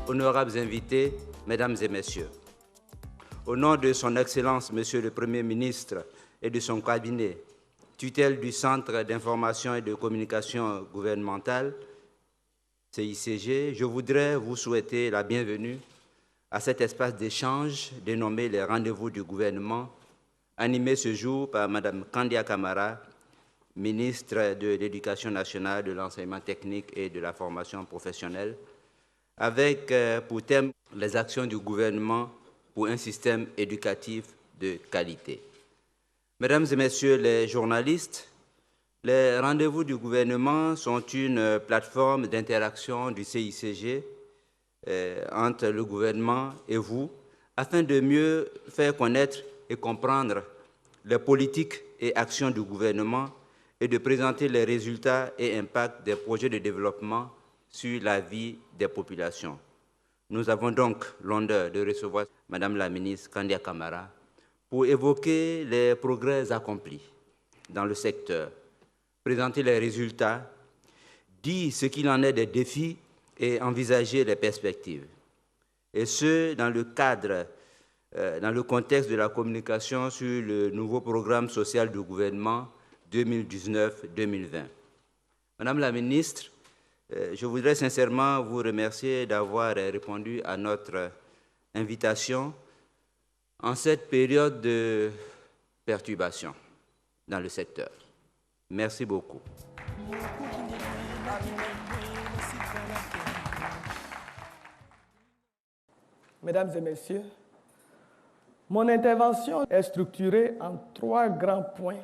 honorables invités, Mesdames et Messieurs, au nom de Son Excellence, Monsieur le Premier ministre et de son cabinet, tutelle du Centre d'information et de communication gouvernementale, CICG, je voudrais vous souhaiter la bienvenue à cet espace d'échange dénommé les rendez-vous du gouvernement, animé ce jour par Mme Kandia Camara, ministre de l'Éducation nationale, de l'enseignement technique et de la formation professionnelle, avec pour thème les actions du gouvernement pour un système éducatif de qualité. Mesdames et Messieurs les journalistes, les rendez-vous du gouvernement sont une plateforme d'interaction du CICG entre le gouvernement et vous, afin de mieux faire connaître et comprendre les politiques et actions du gouvernement et de présenter les résultats et impacts des projets de développement sur la vie des populations. Nous avons donc l'honneur de recevoir Madame la ministre Kandia Camara pour évoquer les progrès accomplis dans le secteur, présenter les résultats, dire ce qu'il en est des défis et envisager les perspectives. Et ce, dans le cadre, dans le contexte de la communication sur le nouveau programme social du gouvernement 2019-2020. Madame la ministre, je voudrais sincèrement vous remercier d'avoir répondu à notre invitation en cette période de perturbation dans le secteur. Merci beaucoup. Mesdames et Messieurs, mon intervention est structurée en 3 grands points,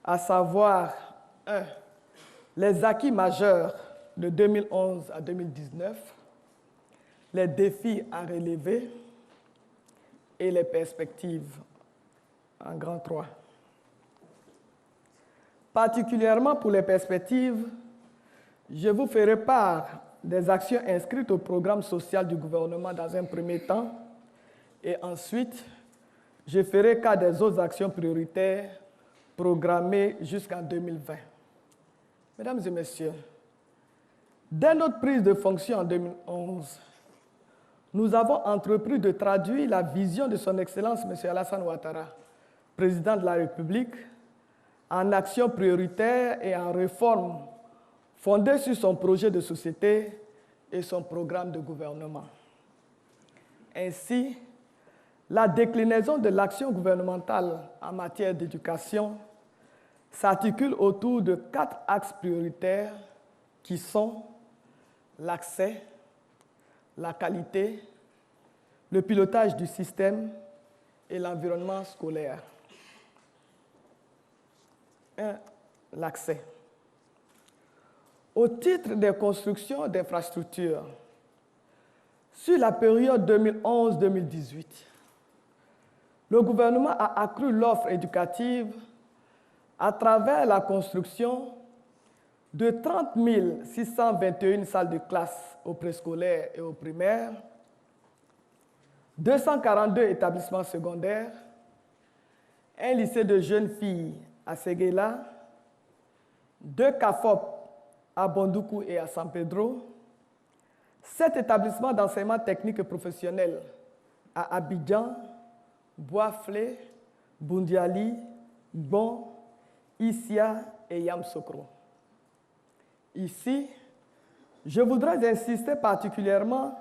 à savoir 1. Les acquis majeurs de 2011 à 2019, les défis à relever et les perspectives en grand 3. Particulièrement pour les perspectives, je vous ferai part des actions inscrites au programme social du gouvernement dans un premier temps et ensuite, je ferai cas des autres actions prioritaires programmées jusqu'en 2020. Mesdames et Messieurs, dès notre prise de fonction en 2011, nous avons entrepris de traduire la vision de Son Excellence M. Alassane Ouattara, président de la République, en actions prioritaires et en réformes fondées sur son projet de société et son programme de gouvernement. Ainsi, la déclinaison de l'action gouvernementale en matière d'éducation s'articule autour de 4 axes prioritaires qui sont l'accès, la qualité, le pilotage du système et l'environnement scolaire. 1. L'accès. Au titre des constructions d'infrastructures, sur la période 2011-2018, le gouvernement a accru l'offre éducative à travers la construction de 30 621 salles de classe au préscolaire et au primaire, 242 établissements secondaires, un lycée de jeunes filles à Séguéla, 2 CAFOP à Bondoukou et à San Pedro, 7 établissements d'enseignement technique et professionnel à Abidjan, Bois-Flé, Bundiali, Bon, Issia et Yamsokro. Ici, je voudrais insister particulièrement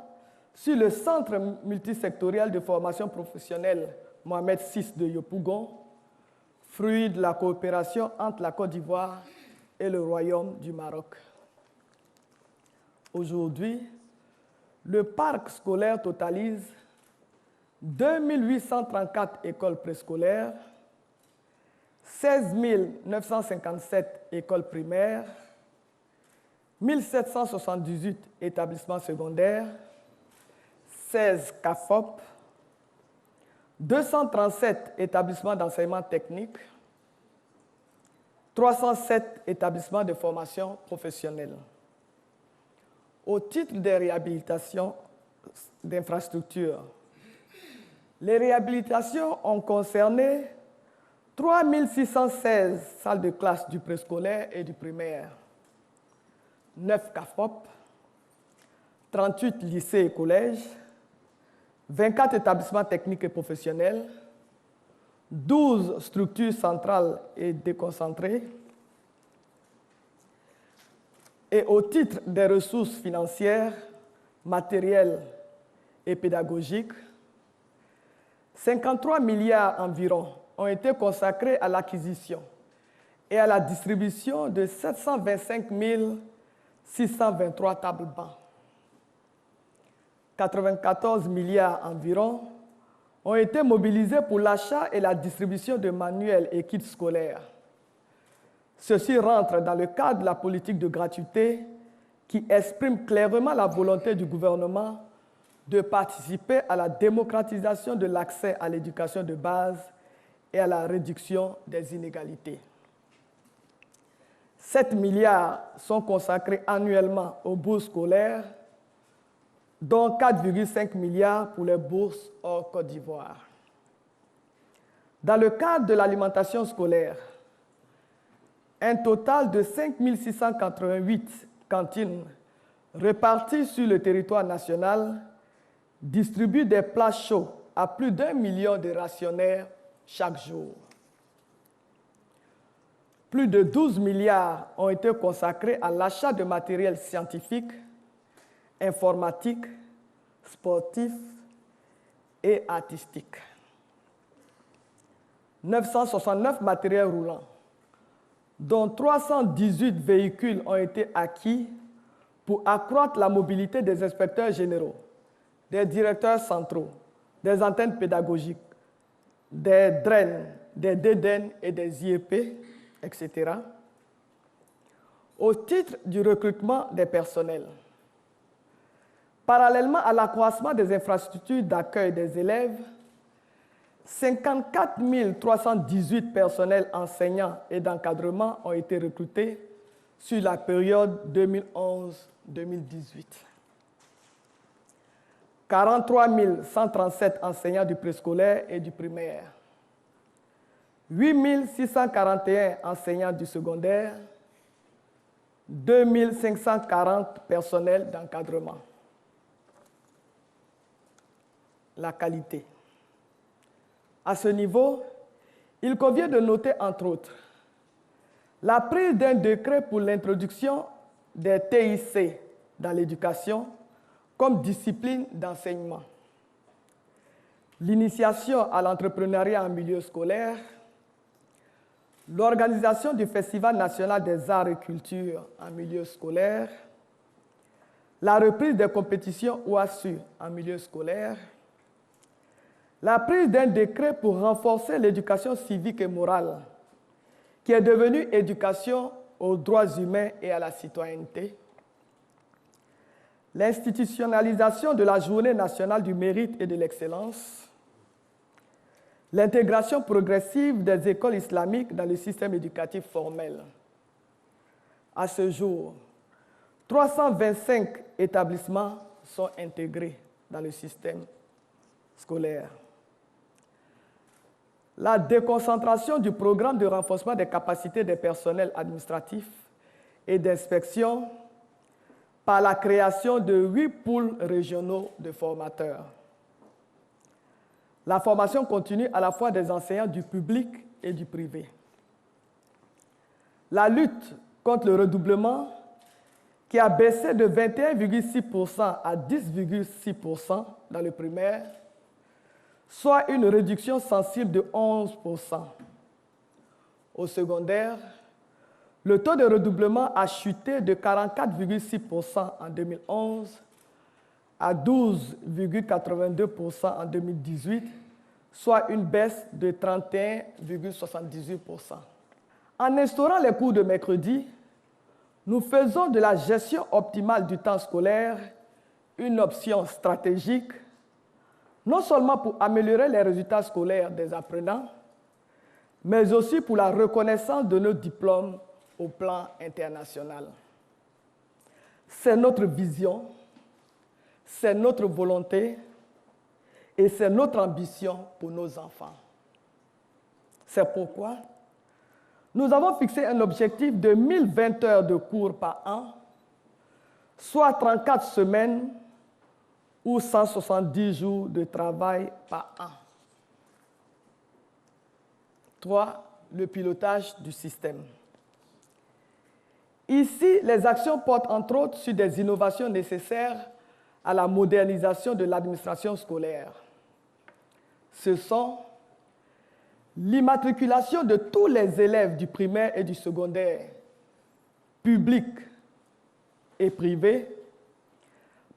sur le Centre multisectoriel de formation professionnelle Mohamed VI de Yopougon, fruit de la coopération entre la Côte d'Ivoire et le Royaume du Maroc. Aujourd'hui, le parc scolaire totalise 2834 écoles préscolaires, 16 957 écoles primaires, 1778 établissements secondaires, 16 CAFOP, 237 établissements d'enseignement technique, 307 établissements de formation professionnelle. Au titre des réhabilitations d'infrastructures, les réhabilitations ont concerné 3 616 salles de classe du préscolaire et du primaire, 9 CAFOP, 38 lycées et collèges, 24 établissements techniques et professionnels, 12 structures centrales et déconcentrées, et au titre des ressources financières, matérielles et pédagogiques, 53 milliards environ ont été consacrés à l'acquisition et à la distribution de 725 623 tables-bancs. 94 milliards environ ont été mobilisés pour l'achat et la distribution de manuels et kits scolaires. Ceci rentre dans le cadre de la politique de gratuité qui exprime clairement la volonté du gouvernement de participer à la démocratisation de l'accès à l'éducation de base et à la réduction des inégalités. 7 milliards sont consacrés annuellement aux bourses scolaires, dont 4,5 milliards pour les bourses hors Côte d'Ivoire. Dans le cadre de l'alimentation scolaire, un total de 5 688 cantines réparties sur le territoire national distribuent des plats chauds à plus d'1 million de rationnaires chaque jour. Plus de 12 milliards ont été consacrés à l'achat de matériel scientifique, informatique, sportif et artistique. 969 matériels roulants, dont 318 véhicules ont été acquis pour accroître la mobilité des inspecteurs généraux, des directeurs centraux, des antennes pédagogiques, des DREN, des DDN et des IEP, etc., au titre du recrutement des personnels. Parallèlement à l'accroissement des infrastructures d'accueil des élèves, 54 318 personnels enseignants et d'encadrement ont été recrutés sur la période 2011-2018. 43 137 enseignants du préscolaire et du primaire, 8 641 enseignants du secondaire, 2 540 personnels d'encadrement. La qualité. À ce niveau, il convient de noter, entre autres, la prise d'un décret pour l'introduction des TIC dans l'éducation comme discipline d'enseignement, l'initiation à l'entrepreneuriat en milieu scolaire, l'organisation du Festival national des arts et culture en milieu scolaire, la reprise des compétitions OASU en milieu scolaire, la prise d'un décret pour renforcer l'éducation civique et morale, qui est devenue éducation aux droits humains et à la citoyenneté, l'institutionnalisation de la Journée nationale du mérite et de l'excellence, l'intégration progressive des écoles islamiques dans le système éducatif formel. À ce jour, 325 établissements sont intégrés dans le système scolaire. La déconcentration du programme de renforcement des capacités des personnels administratifs et d'inspection par la création de 8 pôles régionaux de formateurs. La formation continue à la fois des enseignants du public et du privé. La lutte contre le redoublement, qui a baissé de 21,6% à 10,6% dans le primaire, soit une réduction sensible de 11%. Au secondaire, le taux de redoublement a chuté de 44,6% en 2011 à 12,82% en 2018, soit une baisse de 31,78%. En instaurant les cours de mercredi, nous faisons de la gestion optimale du temps scolaire une option stratégique, non seulement pour améliorer les résultats scolaires des apprenants, mais aussi pour la reconnaissance de nos diplômes au plan international. C'est notre vision, c'est notre volonté et c'est notre ambition pour nos enfants. C'est pourquoi nous avons fixé un objectif de 1020 heures de cours par an, soit 34 semaines ou 170 jours de travail par an. 3. Le pilotage du système. Ici, les actions portent entre autres sur des innovations nécessaires à la modernisation de l'administration scolaire. Ce sont l'immatriculation de tous les élèves du primaire et du secondaire, publics et privés,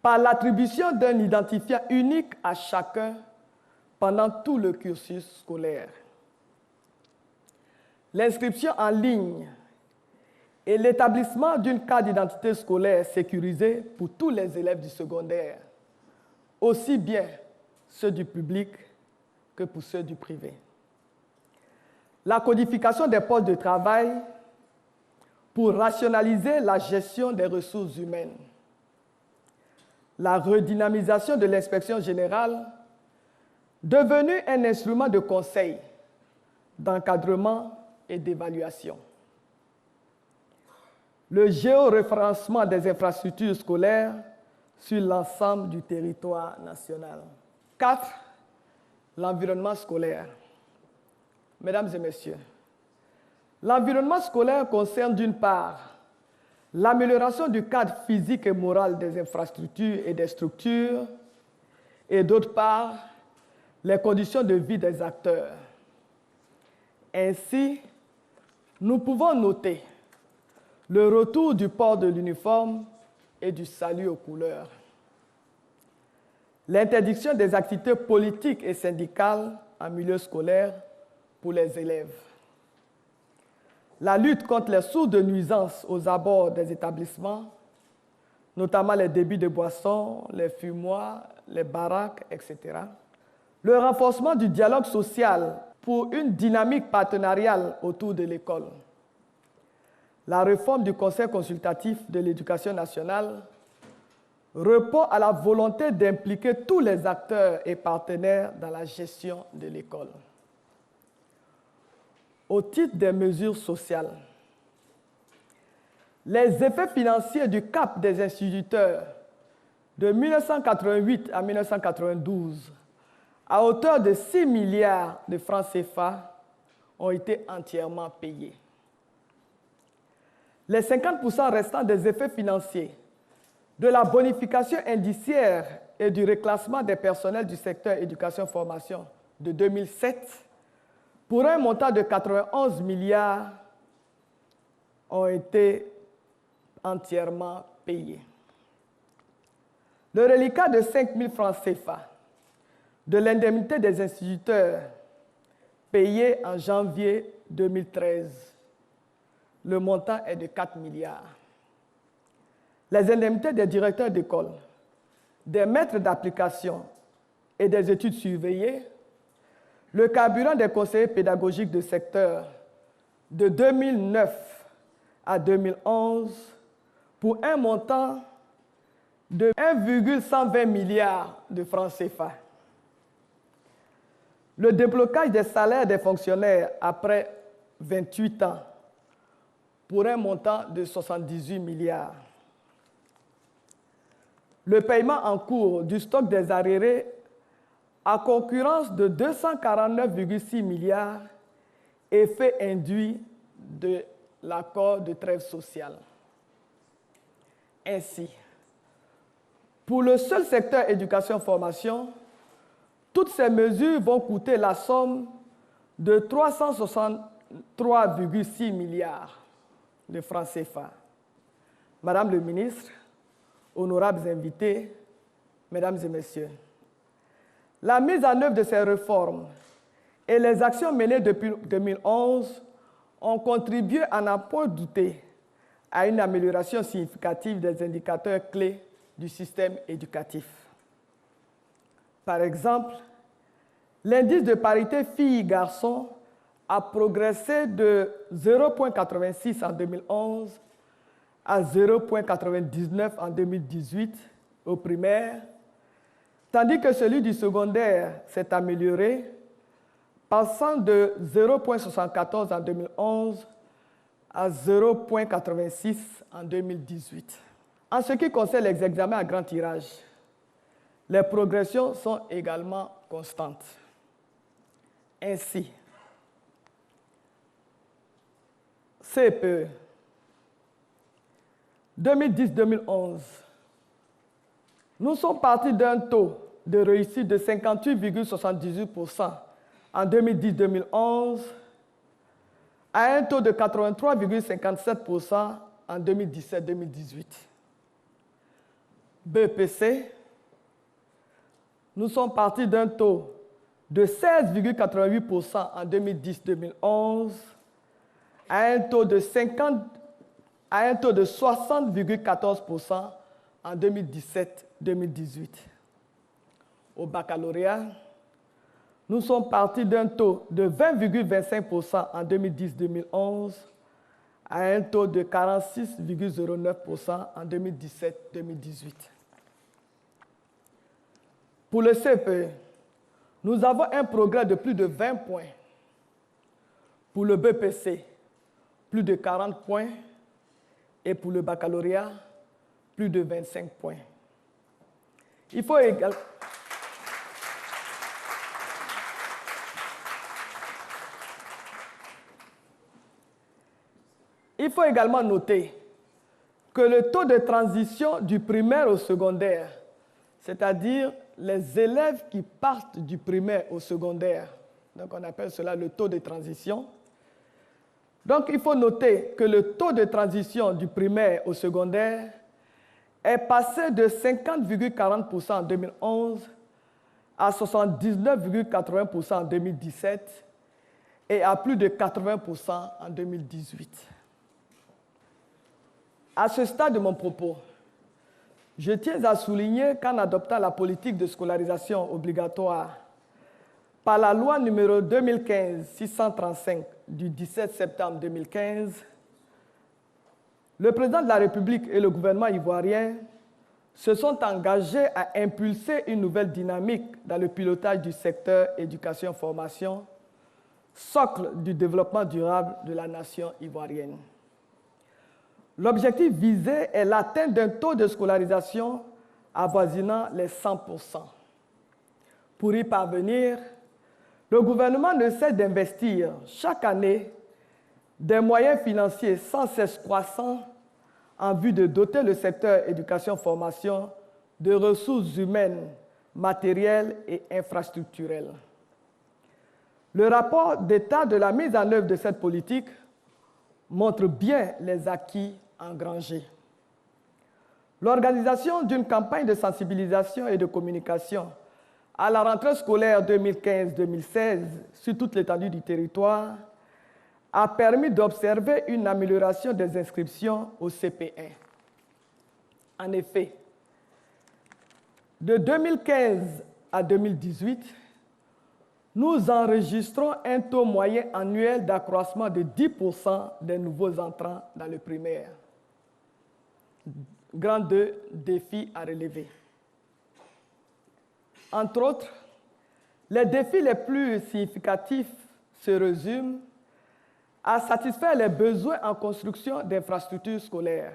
par l'attribution d'un identifiant unique à chacun pendant tout le cursus scolaire. L'inscription en ligne et l'établissement d'une carte d'identité scolaire sécurisée pour tous les élèves du secondaire, aussi bien ceux du public que pour ceux du privé. La codification des postes de travail pour rationaliser la gestion des ressources humaines. La redynamisation de l'inspection générale, devenue un instrument de conseil, d'encadrement et d'évaluation. Le géoréférencement des infrastructures scolaires sur l'ensemble du territoire national. 4. L'environnement scolaire. Mesdames et messieurs, l'environnement scolaire concerne d'une part l'amélioration du cadre physique et moral des infrastructures et des structures, et d'autre part, les conditions de vie des acteurs. Ainsi, nous pouvons noter le retour du port de l'uniforme et du salut aux couleurs, l'interdiction des activités politiques et syndicales en milieu scolaire pour les élèves, la lutte contre les sources de nuisances aux abords des établissements, notamment les débits de boissons, les fumoirs, les baraques, etc. Le renforcement du dialogue social pour une dynamique partenariale autour de l'école. La réforme du Conseil consultatif de l'éducation nationale répond à la volonté d'impliquer tous les acteurs et partenaires dans la gestion de l'école. Au titre des mesures sociales, les effets financiers du cap des instituteurs de 1988 à 1992, à hauteur de 6 milliards de francs CFA, ont été entièrement payés. Les 50% restants des effets financiers de la bonification indiciaire et du reclassement des personnels du secteur éducation-formation de 2007, pour un montant de 91 milliards, ont été entièrement payés. Le reliquat de 5 000 francs CFA de l'indemnité des instituteurs payé en janvier 2013, le montant est de 4 milliards. Les indemnités des directeurs d'école, des maîtres d'application et des études surveillées, le carburant des conseillers pédagogiques de secteur de 2009 à 2011 pour un montant de 1,120 milliards de francs CFA. Le déblocage des salaires des fonctionnaires après 28 ans pour un montant de 78 milliards. Le paiement en cours du stock des arriérés à concurrence de 249,6 milliards, effet induit de l'accord de trêve sociale. Ainsi, pour le seul secteur éducation-formation, toutes ces mesures vont coûter la somme de 363,6 milliards de francs CFA. Madame le ministre, honorables invités, mesdames et messieurs, la mise en œuvre de ces réformes et les actions menées depuis 2011 ont contribué à n'en point douter à une amélioration significative des indicateurs clés du système éducatif. Par exemple, l'indice de parité filles-garçons a progressé de 0,86 en 2011 à 0,99 en 2018 au primaire, tandis que celui du secondaire s'est amélioré, passant de 0,74 en 2011 à 0,86 en 2018. En ce qui concerne les examens à grand tirage, les progressions sont également constantes. Ainsi, CPE 2010-2011, nous sommes partis d'un taux de réussite de 58,78% en 2010-2011 à un taux de 83,57% en 2017-2018. BEPC, nous sommes partis d'un taux de 16,88% en 2010-2011 à un taux de 60,14% en 2017-2018. Au baccalauréat, nous sommes partis d'un taux de 20,25% en 2010-2011 à un taux de 46,09% en 2017-2018. Pour le CPE, nous avons un progrès de plus de 20 points. Pour le BPC, plus de 40 points. Et pour le baccalauréat, plus de 25 points. Il faut également noter que le taux de transition du primaire au secondaire, c'est-à-dire les élèves qui partent du primaire au secondaire, donc on appelle cela le taux de transition. Donc il faut noter que le taux de transition du primaire au secondaire est passé de 50,40% en 2011 à 79,80% en 2017 et à plus de 80% en 2018. À ce stade de mon propos, je tiens à souligner qu'en adoptant la politique de scolarisation obligatoire par la loi numéro 2015-635 du 17 septembre 2015, le président de la République et le gouvernement ivoirien se sont engagés à impulser une nouvelle dynamique dans le pilotage du secteur éducation-formation, socle du développement durable de la nation ivoirienne. L'objectif visé est l'atteinte d'un taux de scolarisation avoisinant les 100%. Pour y parvenir, le gouvernement ne cesse d'investir chaque année des moyens financiers sans cesse croissants en vue de doter le secteur éducation-formation de ressources humaines, matérielles et infrastructurelles. Le rapport d'état de la mise en œuvre de cette politique montre bien les acquis engrangés. L'organisation d'une campagne de sensibilisation et de communication à la rentrée scolaire 2015-2016 sur toute l'étendue du territoire a permis d'observer une amélioration des inscriptions au CP1. En effet, de 2015 à 2018, nous enregistrons un taux moyen annuel d'accroissement de 10% des nouveaux entrants dans le primaire. Grand 2, défis à relever. Entre autres, les défis les plus significatifs se résument à satisfaire les besoins en construction d'infrastructures scolaires,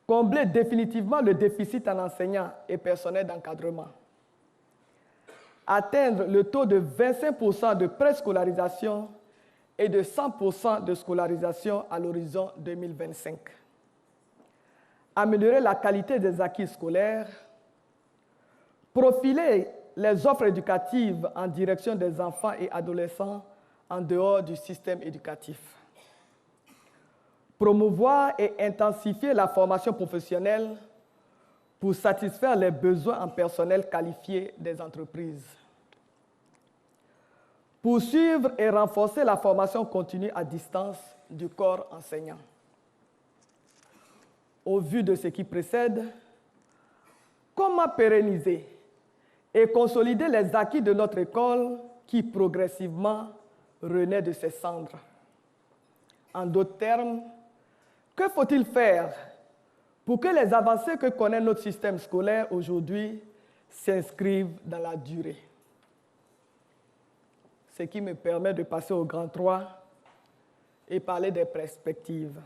combler définitivement le déficit en enseignants et personnel d'encadrement, atteindre le taux de 25% de préscolarisation et de 100% de scolarisation à l'horizon 2025, améliorer la qualité des acquis scolaires, profiler les offres éducatives en direction des enfants et adolescents en dehors du système éducatif, promouvoir et intensifier la formation professionnelle pour satisfaire les besoins en personnel qualifié des entreprises, poursuivre et renforcer la formation continue à distance du corps enseignant. Au vu de ce qui précède, comment pérenniser et consolider les acquis de notre école qui progressivement renaît de ses cendres? En d'autres termes, que faut-il faire pour que les avancées que connaît notre système scolaire aujourd'hui s'inscrivent dans la durée? Ce qui me permet de passer au grand 3 et parler des perspectives.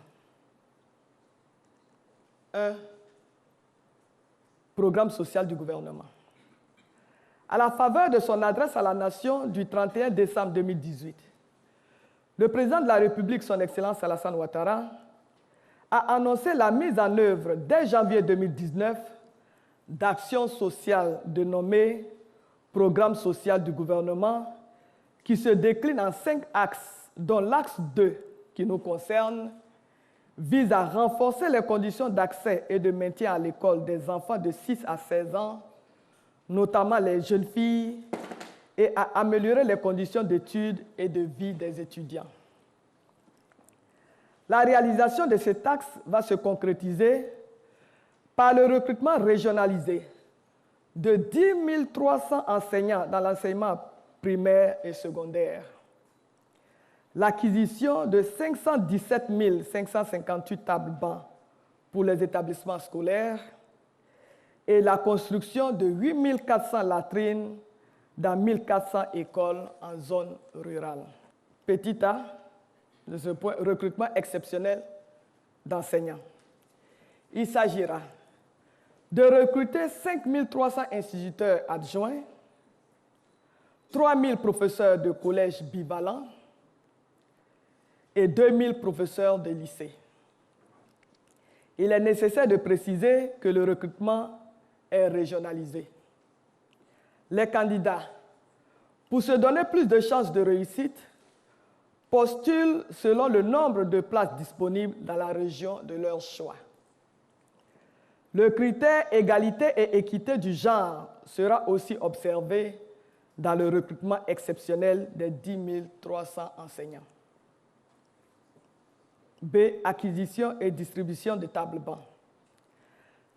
un programme social du gouvernement. À la faveur de son adresse à la nation du 31 décembre 2018, le président de la République, son Excellence Alassane Ouattara, a annoncé la mise en œuvre dès janvier 2019 d'actions sociales dénommées Programme social du gouvernement qui se déclinent en 5 axes, dont l'axe 2, qui nous concerne, vise à renforcer les conditions d'accès et de maintien à l'école des enfants de 6 à 16 ans, notamment les jeunes filles, et à améliorer les conditions d'études et de vie des étudiants. La réalisation de cet axe va se concrétiser par le recrutement régionalisé de 10 300 enseignants dans l'enseignement primaire et secondaire, l'acquisition de 517 558 tables-bancs pour les établissements scolaires et la construction de 8 400 latrines dans 1 400 écoles en zone rurale. Petit A, de ce point, recrutement exceptionnel d'enseignants. Il s'agira de recruter 5 300 instituteurs adjoints, 3 000 professeurs de collège bivalents et 2 000 professeurs de lycée. Il est nécessaire de préciser que le recrutement est régionalisé. Les candidats, pour se donner plus de chances de réussite, postulent selon le nombre de places disponibles dans la région de leur choix. Le critère égalité et équité du genre sera aussi observé dans le recrutement exceptionnel des 10 300 enseignants. B. Acquisition et distribution de tables-bancs.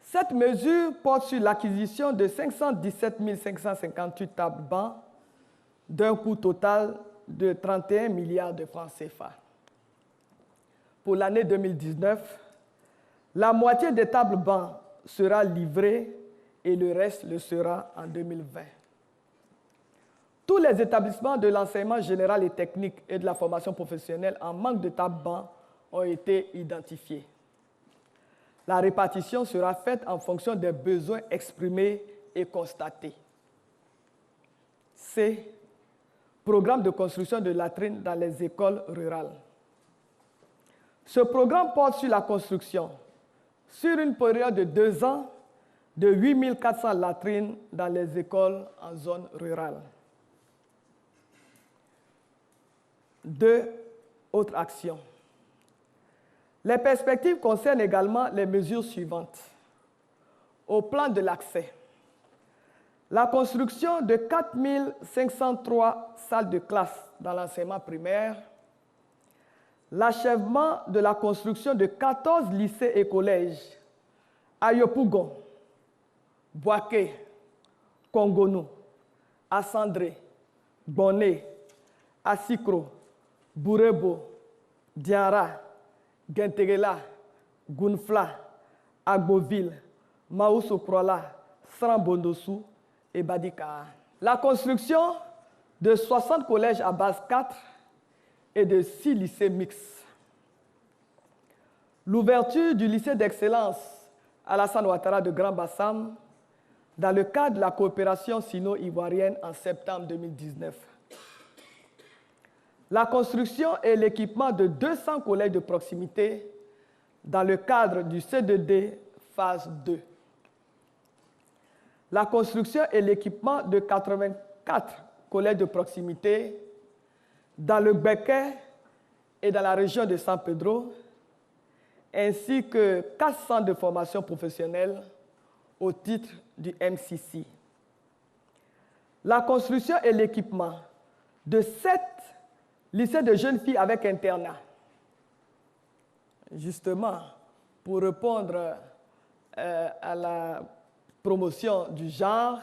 Cette mesure porte sur l'acquisition de 517 558 tables-bancs d'un coût total de 31 milliards de francs CFA. Pour l'année 2019, la moitié des tables-bancs sera livrée et le reste le sera en 2020. Tous les établissements de l'enseignement général et technique et de la formation professionnelle en manque de tables-bancs ont été identifiés. La répartition sera faite en fonction des besoins exprimés et constatés. C. Programme de construction de latrines dans les écoles rurales. Ce programme porte sur la construction, sur une période de 2 ans, de 8 400 latrines dans les écoles en zone rurale. 2. Autres actions. Les perspectives concernent également les mesures suivantes. Au plan de l'accès, la construction de 4 503 salles de classe dans l'enseignement primaire, l'achèvement de la construction de 14 lycées et collèges à Yopougon, Boaké, Kongonou, Assandré, Bonné, Asikro, Bourebo, Diara, Gentegela, Gunfla, Agboville, Maoussouprola, Srambondossou et Badika. La construction de 60 collèges à base 4 et de 6 lycées mixtes. L'ouverture du lycée d'excellence Alassane Ouattara de Grand Bassam dans le cadre de la coopération sino-ivoirienne en septembre 2019. La construction et l'équipement de 200 collèges de proximité dans le cadre du C2D phase 2. La construction et l'équipement de 84 collèges de proximité dans le Béquet et dans la région de San Pedro, ainsi que 4 centres de formation professionnelle au titre du MCC. La construction et l'équipement de 7 lycées de jeunes filles avec internat. Justement, pour répondre à la promotion du genre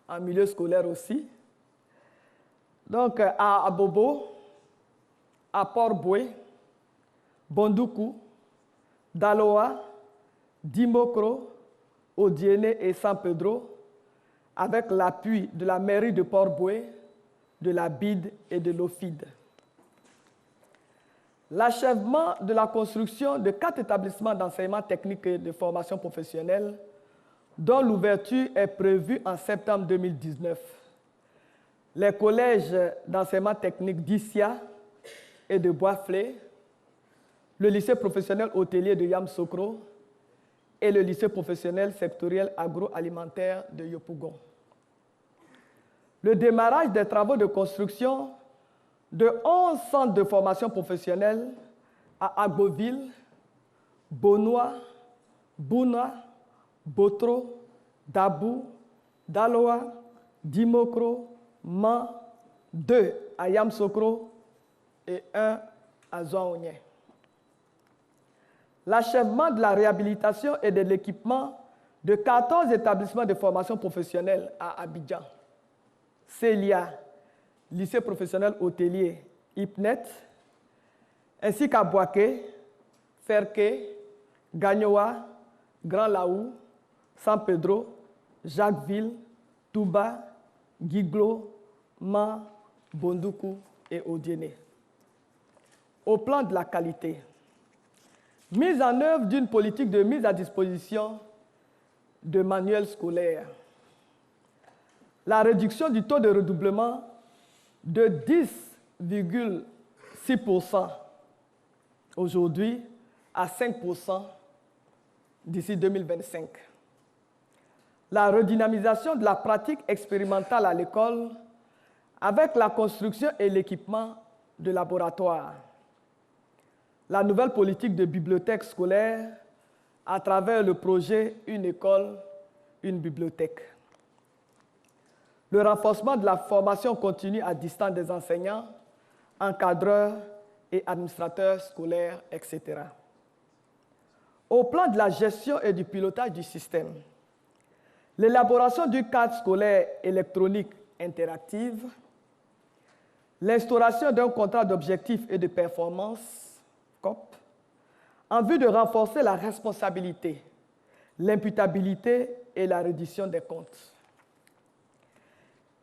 en milieu scolaire aussi. Donc, à Abobo, à Port-Boué, Bondoukou, Daloa, Dimokro, Odiéné et San Pedro, avec l'appui de la mairie de Port-Boué, de la BID et de l'OFID. l'achèvement de la construction de 4 établissements d'enseignement technique et de formation professionnelle, dont l'ouverture est prévue en septembre 2019. Les collèges d'enseignement technique d'Issia et de Boisflé, le lycée professionnel hôtelier de Yamsokro et le lycée professionnel sectoriel agroalimentaire de Yopougon. Le démarrage des travaux de construction de 11 centres de formation professionnelle à Agboville, Bonois, Bouna, Botro, Dabou, Daloa, Dimokro, Man, 2 à Yamsokro et 1 à Zouaounié. L'achèvement de la réhabilitation et de l'équipement de 14 établissements de formation professionnelle à Abidjan, Célia, lycée professionnel hôtelier IPNET, ainsi qu'à Boaké, Ferké, Gagnoa, Grand Laou, San Pedro, Jacquesville, Touba, Guiglo, Man, Bondoukou et Odiéné. Au plan de la qualité, mise en œuvre d'une politique de mise à disposition de manuels scolaires, la réduction du taux de redoublement de 10,6% aujourd'hui à 5% d'ici 2025. La redynamisation de la pratique expérimentale à l'école avec la construction et l'équipement de laboratoires. La nouvelle politique de bibliothèque scolaire à travers le projet Une école, une bibliothèque. Le renforcement de la formation continue à distance des enseignants, encadreurs et administrateurs scolaires, etc. Au plan de la gestion et du pilotage du système, l'élaboration du cadre scolaire électronique interactive, l'instauration d'un contrat d'objectifs et de performance, COP, en vue de renforcer la responsabilité, l'imputabilité et la reddition des comptes.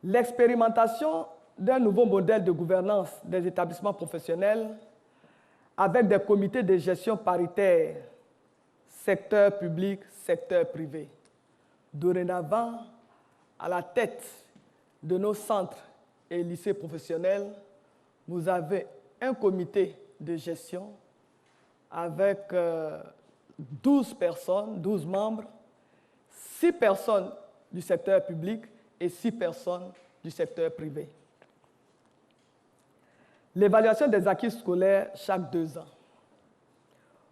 L'expérimentation d'un nouveau modèle de gouvernance des établissements professionnels avec des comités de gestion paritaires, secteur public, secteur privé. Dorénavant, à la tête de nos centres et lycées professionnels, vous avez un comité de gestion avec 12 personnes, 12 membres, 6 personnes du secteur public et 6 personnes du secteur privé. L'évaluation des acquis scolaires chaque 2 ans.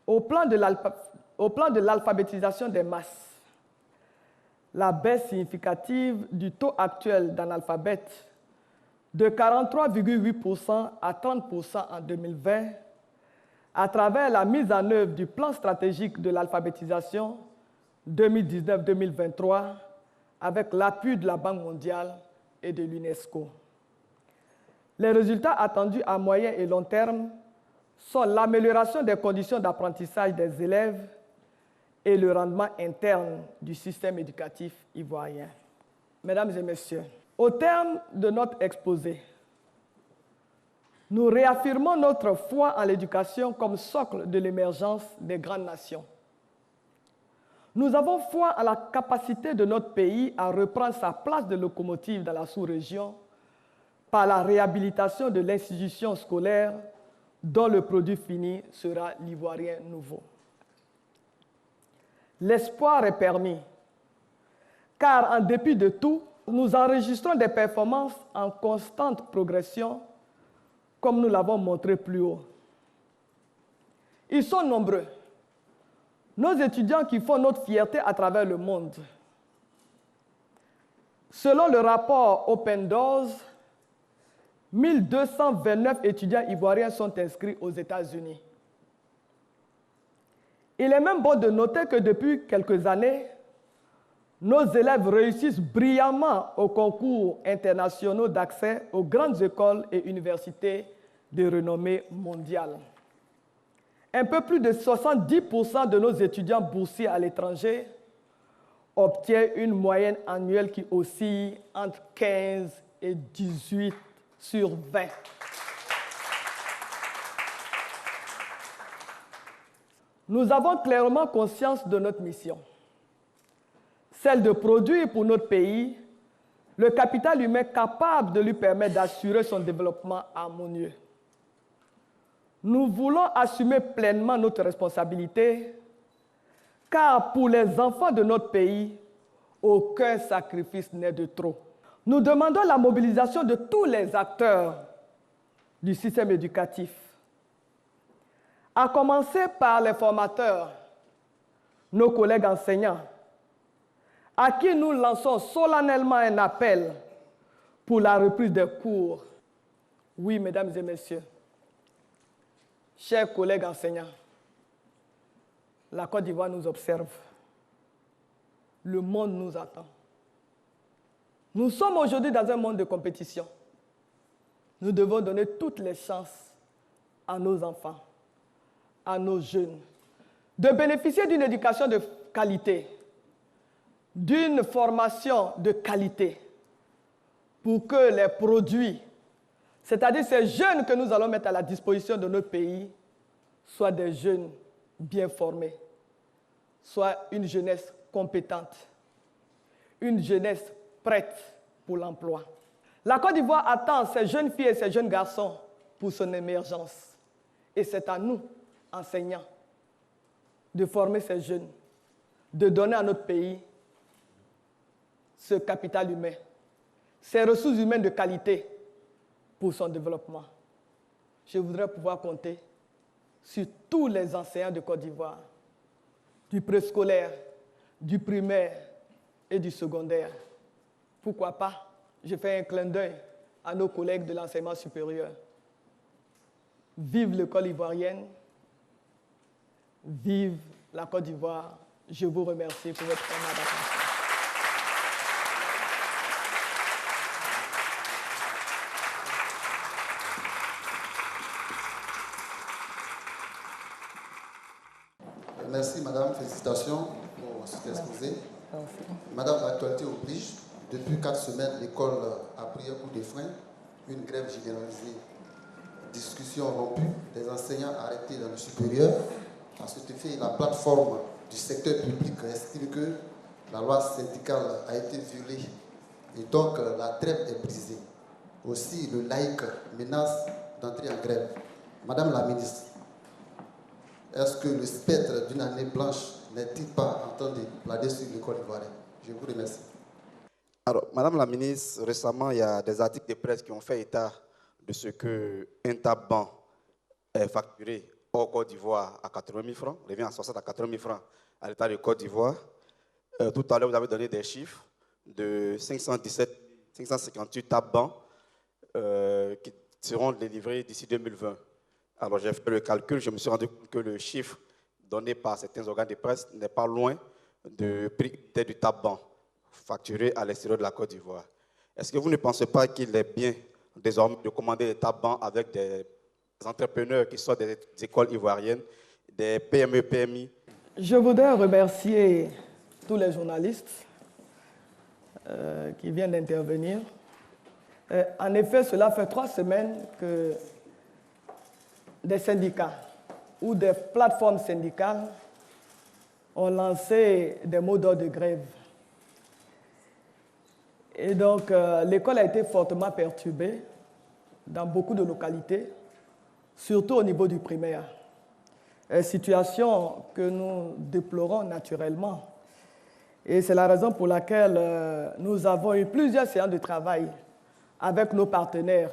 Au plan de l'alphabétisation des masses, la baisse significative du taux actuel d'analphabètes de 43,8% à 30% en 2020 à travers la mise en œuvre du plan stratégique de l'alphabétisation 2019-2023 avec l'appui de la Banque mondiale et de l'UNESCO. Les résultats attendus à moyen et long terme sont l'amélioration des conditions d'apprentissage des élèves et le rendement interne du système éducatif ivoirien. Mesdames et messieurs, au terme de notre exposé, nous réaffirmons notre foi en l'éducation comme socle de l'émergence des grandes nations. Nous avons foi en la capacité de notre pays à reprendre sa place de locomotive dans la sous-région par la réhabilitation de l'institution scolaire dont le produit fini sera l'Ivoirien nouveau. L'espoir est permis, car en dépit de tout, nous enregistrons des performances en constante progression, comme nous l'avons montré plus haut. Ils sont nombreux, nos étudiants qui font notre fierté à travers le monde. Selon le rapport Open Doors, 1229 étudiants ivoiriens sont inscrits aux États-Unis. Il est même bon de noter que depuis quelques années, nos élèves réussissent brillamment aux concours internationaux d'accès aux grandes écoles et universités de renommée mondiale. Un peu plus de 70% de nos étudiants boursiers à l'étranger obtiennent une moyenne annuelle qui oscille entre 15 et 18 sur 20. Nous avons clairement conscience de notre mission, celle de produire pour notre pays le capital humain capable de lui permettre d'assurer son développement harmonieux. Nous voulons assumer pleinement notre responsabilité, car pour les enfants de notre pays, aucun sacrifice n'est de trop. Nous demandons la mobilisation de tous les acteurs du système éducatif, à commencer par les formateurs, nos collègues enseignants, à qui nous lançons solennellement un appel pour la reprise des cours. Oui, mesdames et messieurs, chers collègues enseignants, la Côte d'Ivoire nous observe. Le monde nous attend. Nous sommes aujourd'hui dans un monde de compétition. Nous devons donner toutes les chances à nos enfants, à nos jeunes, de bénéficier d'une éducation de qualité, d'une formation de qualité, pour que les produits, c'est-à-dire ces jeunes que nous allons mettre à la disposition de notre pays, soient des jeunes bien formés, soient une jeunesse compétente, une jeunesse prête pour l'emploi. La Côte d'Ivoire attend ces jeunes filles et ces jeunes garçons pour son émergence. Et c'est à nous, enseignants, de former ces jeunes, de donner à notre pays ce capital humain, ces ressources humaines de qualité pour son développement. Je voudrais pouvoir compter sur tous les enseignants de Côte d'Ivoire, du préscolaire, du primaire et du secondaire. Pourquoi pas? Je fais un clin d'œil à nos collègues de l'enseignement supérieur. Vive l'école ivoirienne, vive la Côte d'Ivoire. Je vous remercie pour votre attention. Merci, madame. Félicitations pour cet exposé. Madame, l'actualité oblige. Depuis 4 semaines, l'école a pris un coup de frein, une grève généralisée, discussion rompue, des enseignants arrêtés dans le supérieur. À cet effet, la plateforme du secteur public estime que la loi syndicale a été violée et donc la trêve est brisée. Aussi, le laïc menace d'entrer en grève. Madame la ministre, est-ce que le spectre d'une année blanche n'est-il pas en train de planer sur l'école ivoirienne? Je vous remercie. Alors, Madame la ministre, récemment, il y a des articles de presse qui ont fait état de ce qu'un tabac est facturé hors Côte d'Ivoire à 80 000 francs, revient à 60 à 80 000 francs à l'État de Côte d'Ivoire. Tout à l'heure, vous avez donné des chiffres de 558 tabacs qui seront délivrés d'ici 2020. Alors, j'ai fait le calcul, je me suis rendu compte que le chiffre donné par certains organes de presse n'est pas loin du prix du tabac facturé à l'extérieur de la Côte d'Ivoire. Est-ce que vous ne pensez pas qu'il est bien désormais de commander des tabacs avec des entrepreneurs qui sortent des écoles ivoiriennes, des PME, PMI? Je voudrais remercier tous les journalistes qui viennent d'intervenir. En effet, cela fait 3 semaines que des syndicats ou des plateformes syndicales ont lancé des mots d'ordre de grève. Et donc, l'école a été fortement perturbée dans beaucoup de localités, surtout au niveau du primaire. Situation que nous déplorons naturellement. Et c'est la raison pour laquelle nous avons eu plusieurs séances de travail avec nos partenaires,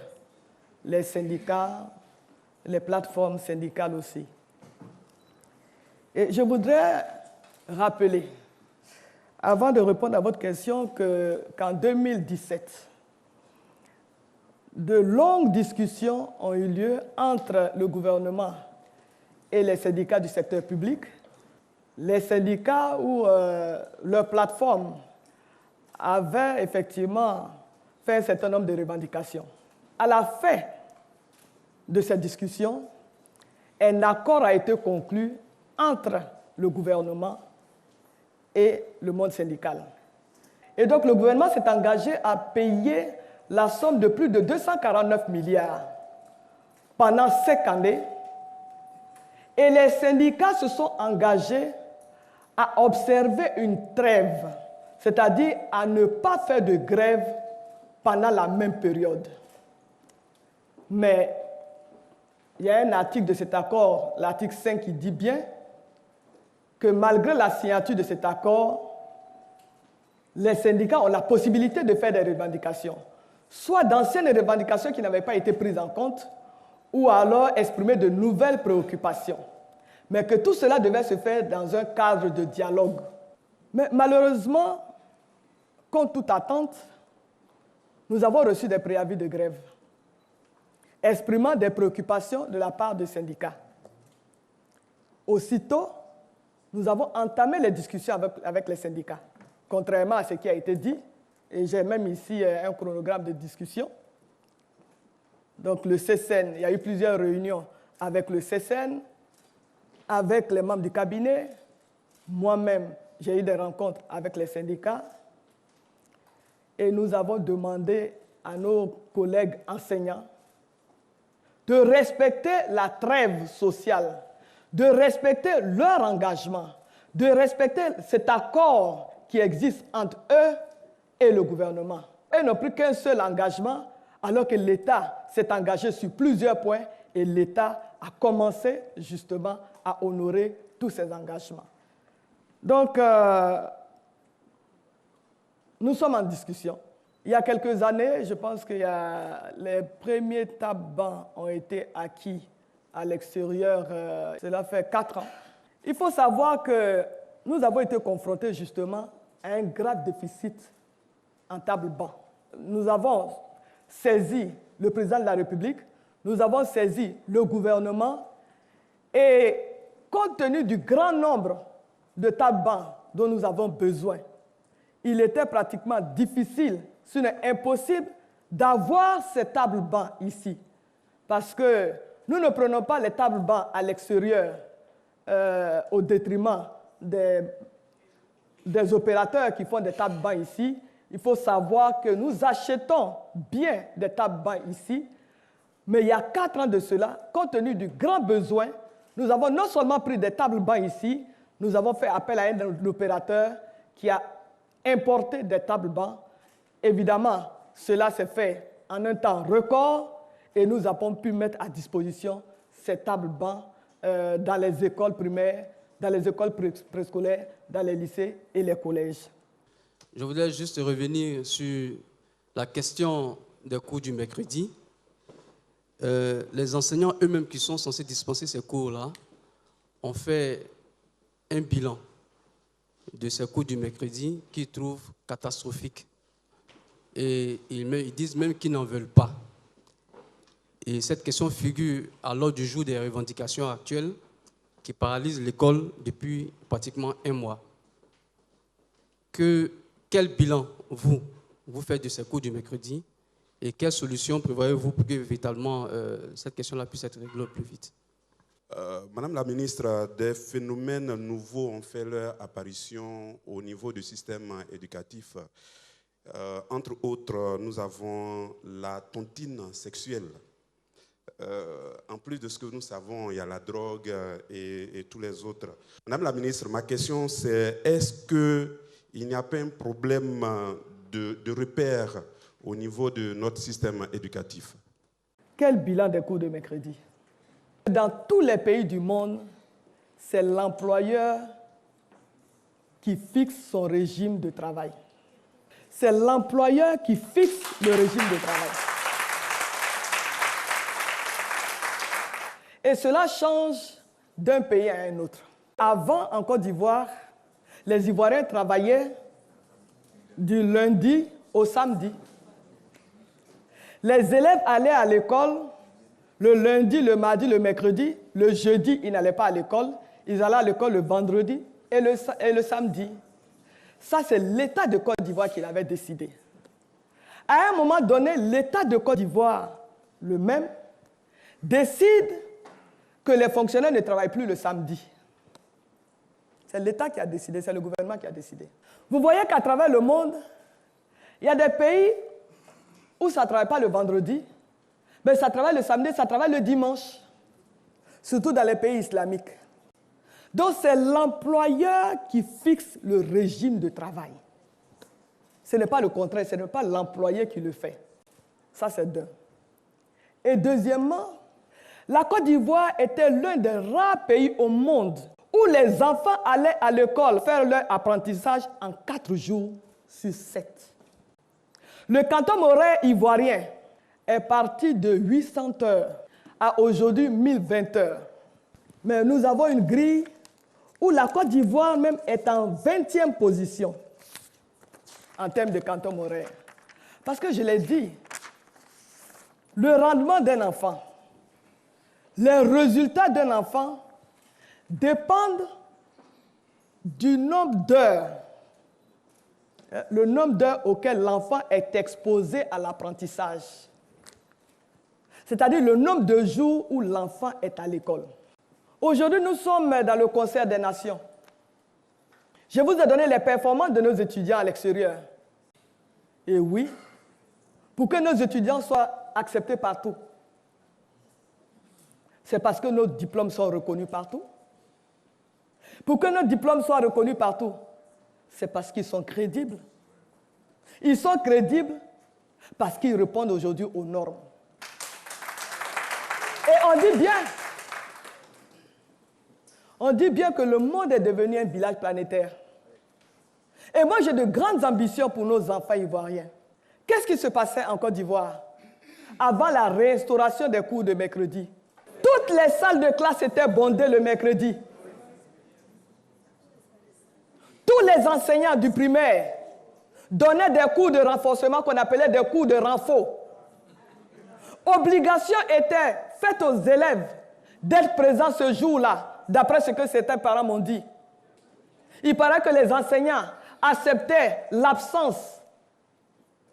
les syndicats, les plateformes syndicales aussi. Et je voudrais rappeler, avant de répondre à votre question, qu'en 2017, de longues discussions ont eu lieu entre le gouvernement et les syndicats du secteur public. Les syndicats ou leurs plateformes avaient effectivement fait un certain nombre de revendications. À la fin de cette discussion, un accord a été conclu entre le gouvernement et le monde syndical. Et donc le gouvernement s'est engagé à payer la somme de plus de 249 milliards pendant 5 années. Et les syndicats se sont engagés à observer une trêve, c'est-à-dire à ne pas faire de grève pendant la même période. Mais il y a un article de cet accord, l'article 5, qui dit bien que malgré la signature de cet accord, les syndicats ont la possibilité de faire des revendications, soit d'anciennes revendications qui n'avaient pas été prises en compte, ou alors exprimer de nouvelles préoccupations. Mais que tout cela devait se faire dans un cadre de dialogue. Mais malheureusement, contre toute attente, nous avons reçu des préavis de grève, exprimant des préoccupations de la part des syndicats. Aussitôt, nous avons entamé les discussions avec les syndicats, contrairement à ce qui a été dit, et j'ai même ici un chronogramme de discussion. Donc le CSN, il y a eu plusieurs réunions avec le CSN, avec les membres du cabinet. Moi-même, j'ai eu des rencontres avec les syndicats. Et nous avons demandé à nos collègues enseignants de respecter la trêve sociale, de respecter leur engagement, de respecter cet accord qui existe entre eux et le gouvernement. Eux n'ont plus qu'un seul engagement, alors que l'État s'est engagé sur plusieurs points et l'État a commencé justement à honorer tous ses engagements. Donc, nous sommes en discussion. Il y a quelques années, je pense que les premiers tabacs ont été acquis à l'extérieur. Cela fait 4 ans. Il faut savoir que nous avons été confrontés justement à un grave déficit en table-banc. Nous avons saisi le président de la République, nous avons saisi le gouvernement et compte tenu du grand nombre de tables-bancs dont nous avons besoin, il était pratiquement difficile, sinon impossible, d'avoir ces tables-bancs ici. Parce que nous ne prenons pas les tables-bancs à l'extérieur au détriment des opérateurs qui font des tables-bancs ici. Il faut savoir que nous achetons bien des tables-bancs ici, mais il y a 4 ans de cela, compte tenu du grand besoin, nous avons non seulement pris des tables-bancs ici, nous avons fait appel à un opérateur qui a importé des tables-bancs. Évidemment, cela s'est fait en un temps record et nous avons pu mettre à disposition ces tables-bancs dans les écoles primaires, dans les écoles préscolaires, dans les lycées et les collèges. Je voudrais juste revenir sur la question des cours du mercredi. Les enseignants eux-mêmes qui sont censés dispenser ces cours-là ont fait un bilan de ces cours du mercredi qu'ils trouvent catastrophiques. Et ils disent même qu'ils n'en veulent pas. Et cette question figure à l'ordre du jour des revendications actuelles qui paralysent l'école depuis pratiquement 1 mois. Quel bilan vous faites de ces cours du mercredi et quelles solutions prévoyez-vous pour que véritablement cette question-là puisse être réglée au plus vite? Madame la ministre, des phénomènes nouveaux ont fait leur apparition au niveau du système éducatif. Entre autres, nous avons la tontine sexuelle. En plus de ce que nous savons, il y a la drogue et tous les autres. Madame la ministre, ma question c'est, est-ce qu'il n'y a pas un problème de repère au niveau de notre système éducatif? Quel bilan des cours de mercredi? Dans tous les pays du monde, c'est l'employeur qui fixe son régime de travail. C'est l'employeur qui fixe le régime de travail. Et cela change d'un pays à un autre. Avant, en Côte d'Ivoire, les Ivoiriens travaillaient du lundi au samedi. Les élèves allaient à l'école le lundi, le mardi, le mercredi. Le jeudi, ils n'allaient pas à l'école. Ils allaient à l'école le vendredi et le samedi. Ça, c'est l'État de Côte d'Ivoire qui l'avait décidé. À un moment donné, l'État de Côte d'Ivoire, le même, décide que les fonctionnaires ne travaillent plus le samedi. C'est l'État qui a décidé, c'est le gouvernement qui a décidé. Vous voyez qu'à travers le monde, il y a des pays où ça ne travaille pas le vendredi, mais ça travaille le samedi, ça travaille le dimanche. surtout dans les pays islamiques. Donc c'est l'employeur qui fixe le régime de travail. Ce n'est pas le contraire, ce n'est pas l'employé qui le fait. Ça, c'est d'un. Et deuxièmement, la Côte d'Ivoire était l'un des rares pays au monde où les enfants allaient à l'école faire leur apprentissage en 4 jours sur 7. Le canton morais ivoirien est parti de 800 heures à aujourd'hui 1020 heures. Mais nous avons une grille où la Côte d'Ivoire même est en 20e position en termes de canton morais. Parce que je l'ai dit, le rendement d'un enfant, les résultats d'un enfant dépendent du nombre d'heures, le nombre d'heures auquel l'enfant est exposé à l'apprentissage. C'est-à-dire le nombre de jours où l'enfant est à l'école. Aujourd'hui, nous sommes dans le concert des nations. Je vous ai donné les performances de nos étudiants à l'extérieur. Et oui, pour que nos étudiants soient acceptés partout, c'est parce que nos diplômes sont reconnus partout. Pour que nos diplômes soient reconnus partout, c'est parce qu'ils sont crédibles. Ils sont crédibles parce qu'ils répondent aujourd'hui aux normes. Et on dit bien que le monde est devenu un village planétaire. Et moi, j'ai de grandes ambitions pour nos enfants ivoiriens. Qu'est-ce qui se passait en Côte d'Ivoire avant la restauration des cours de mercredi? Toutes les salles de classe étaient bondées le mercredi. Tous les enseignants du primaire donnaient des cours de renforcement qu'on appelait des cours de renfort. Obligation était faite aux élèves d'être présents ce jour-là, d'après ce que certains parents m'ont dit. Il paraît que les enseignants acceptaient l'absence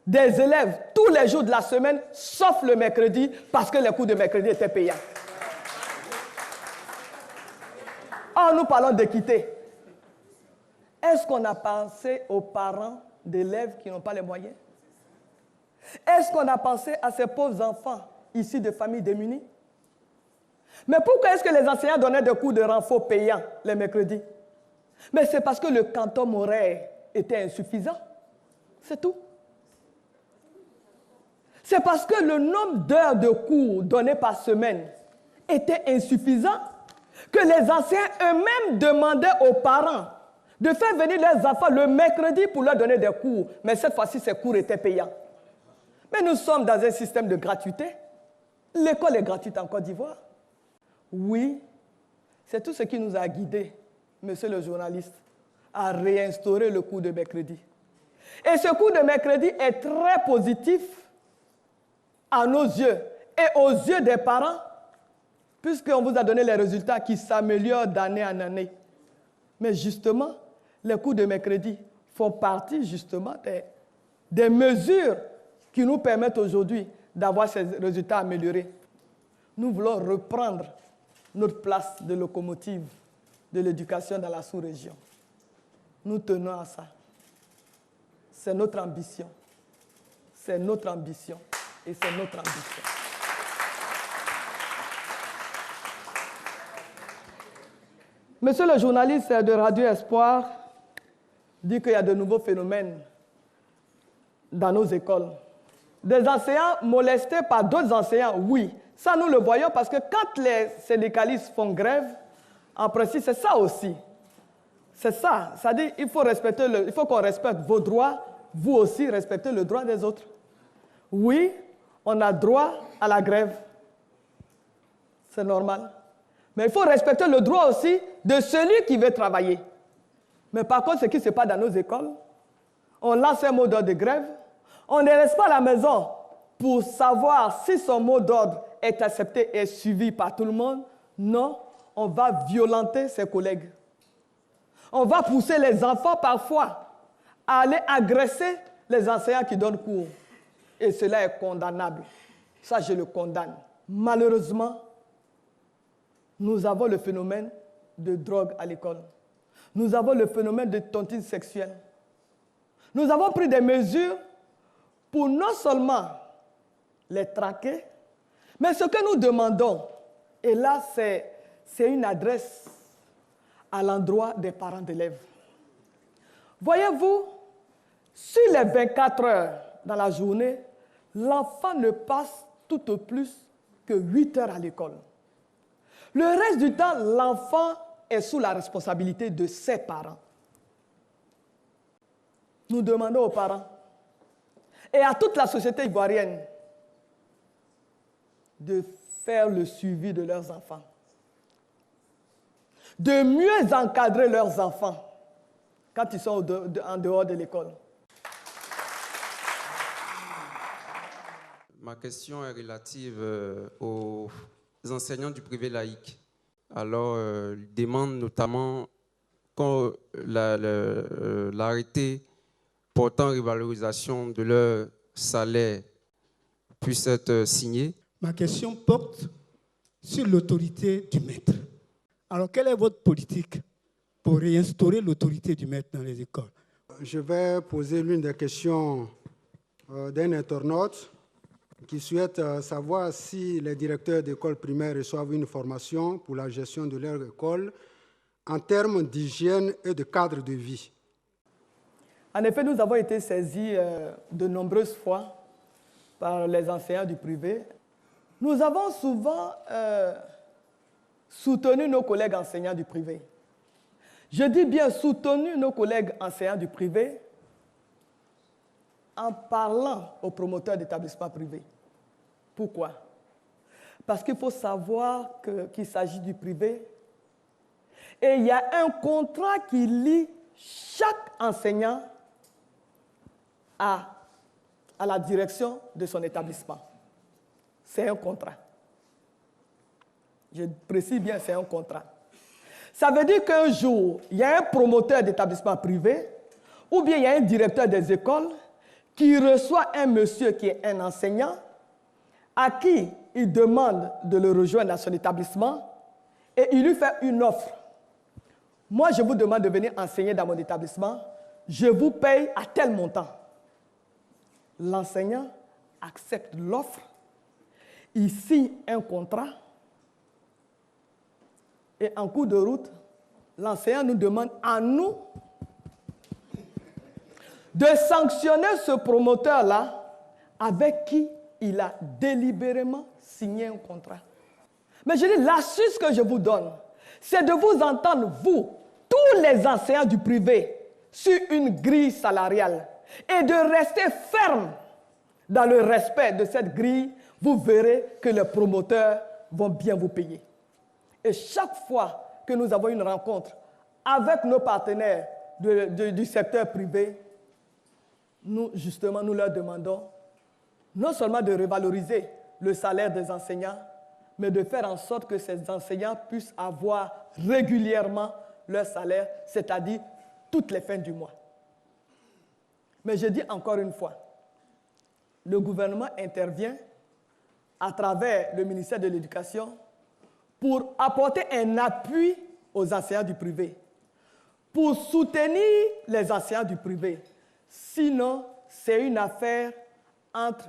des élèves tous les jours de la semaine, sauf le mercredi, parce que les cours de mercredi étaient payants. Or, nous parlons d'équité. Est-ce qu'on a pensé aux parents d'élèves qui n'ont pas les moyens? Est-ce qu'on a pensé à ces pauvres enfants issus de familles démunies? Mais pourquoi est-ce que les enseignants donnaient des cours de renfort payants les mercredis? Mais c'est parce que le canton morais était insuffisant. C'est tout. C'est parce que le nombre d'heures de cours donnés par semaine était insuffisant que les enseignants eux-mêmes demandaient aux parents de faire venir leurs enfants le mercredi pour leur donner des cours. Mais cette fois-ci, ces cours étaient payants. Mais nous sommes dans un système de gratuité. L'école est gratuite en Côte d'Ivoire. Oui, c'est tout ce qui nous a guidés, monsieur le journaliste, à réinstaurer le cours de mercredi. Et ce cours de mercredi est très positif à nos yeux et aux yeux des parents, puisqu'on vous a donné les résultats qui s'améliorent d'année en année. Mais justement, les cours de mercredi font partie justement des mesures qui nous permettent aujourd'hui d'avoir ces résultats améliorés. Nous voulons reprendre notre place de locomotive de l'éducation dans la sous-région. Nous tenons à ça. C'est notre ambition. C'est notre ambition. Et c'est notre ambition. Monsieur le journaliste de Radio Espoir dit qu'il y a de nouveaux phénomènes dans nos écoles. Des enseignants molestés par d'autres enseignants, oui. Ça, nous le voyons parce que quand les syndicalistes font grève, en principe, c'est ça aussi. C'est ça. C'est-à-dire qu'il faut qu'on respecte vos droits, vous aussi respectez le droit des autres. Oui, on a droit à la grève. C'est normal. Mais il faut respecter le droit aussi de celui qui veut travailler. Mais par contre, ce qui se passe dans nos écoles, on lance un mot d'ordre de grève, on ne reste pas à la maison pour savoir si son mot d'ordre est accepté et suivi par tout le monde. Non, on va violenter ses collègues. On va pousser les enfants parfois à aller agresser les enseignants qui donnent cours. Et cela est condamnable. Ça, je le condamne. Malheureusement, nous avons le phénomène de drogue à l'école. Nous avons le phénomène de tontine sexuelle. Nous avons pris des mesures pour non seulement les traquer, mais ce que nous demandons, et là c'est c'est une adresse à l'endroit des parents d'élèves. Voyez-vous, sur les 24 heures dans la journée, l'enfant ne passe tout au plus que 8 heures à l'école. Le reste du temps, l'enfant est sous la responsabilité de ses parents. Nous demandons aux parents et à toute la société ivoirienne de faire le suivi de leurs enfants, de mieux encadrer leurs enfants quand ils sont en dehors de l'école. Ma question est relative aux enseignants du privé laïque. Alors, ils demandent notamment quand l'arrêté portant revalorisation de leur salaire puisse être signé. Ma question porte sur l'autorité du maître. Alors, quelle est votre politique pour réinstaurer l'autorité du maître dans les écoles? Je vais poser l'une des questions d'un internaute qui souhaite savoir si les directeurs d'école primaire reçoivent une formation pour la gestion de leur école en termes d'hygiène et de cadre de vie. En effet, nous avons été saisis de nombreuses fois par les enseignants du privé. Nous avons souvent soutenu nos collègues enseignants du privé. Je dis bien soutenu nos collègues enseignants du privé en parlant aux promoteurs d'établissements privés. Pourquoi? Parce qu'il faut savoir qu'il s'agit du privé et il y a un contrat qui lie chaque enseignant à la direction de son établissement. C'est un contrat. Je précise bien, c'est un contrat. Ça veut dire qu'un jour, il y a un promoteur d'établissement privé ou bien il y a un directeur des écoles qui reçoit un monsieur qui est un enseignant à qui il demande de le rejoindre dans son établissement et il lui fait une offre. Moi, je vous demande de venir enseigner dans mon établissement, je vous paye à tel montant. L'enseignant accepte l'offre, il signe un contrat et en cours de route, l'enseignant nous demande à nous de sanctionner ce promoteur-là avec qui il a délibérément signé un contrat. Mais je dis, l'astuce que je vous donne, c'est de vous entendre, vous, tous les enseignants du privé, sur une grille salariale et de rester ferme dans le respect de cette grille. Vous verrez que les promoteurs vont bien vous payer. Et chaque fois que nous avons une rencontre avec nos partenaires du secteur privé, nous leur demandons non seulement de revaloriser le salaire des enseignants, mais de faire en sorte que ces enseignants puissent avoir régulièrement leur salaire, c'est-à-dire toutes les fins du mois. Mais je dis encore une fois, le gouvernement intervient à travers le ministère de l'Éducation pour apporter un appui aux enseignants du privé, pour soutenir les enseignants du privé. Sinon, c'est une affaire entre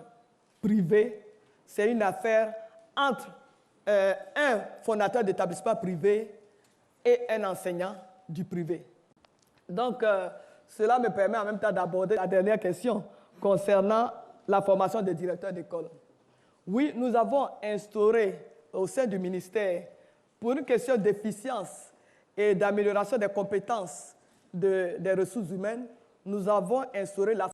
privés, c'est une affaire entre un fondateur d'établissement privé et un enseignant du privé. Donc, cela me permet en même temps d'aborder la dernière question concernant la formation des directeurs d'école. Oui, nous avons instauré au sein du ministère, pour une question d'efficience et d'amélioration des compétences des ressources humaines, nous avons instauré la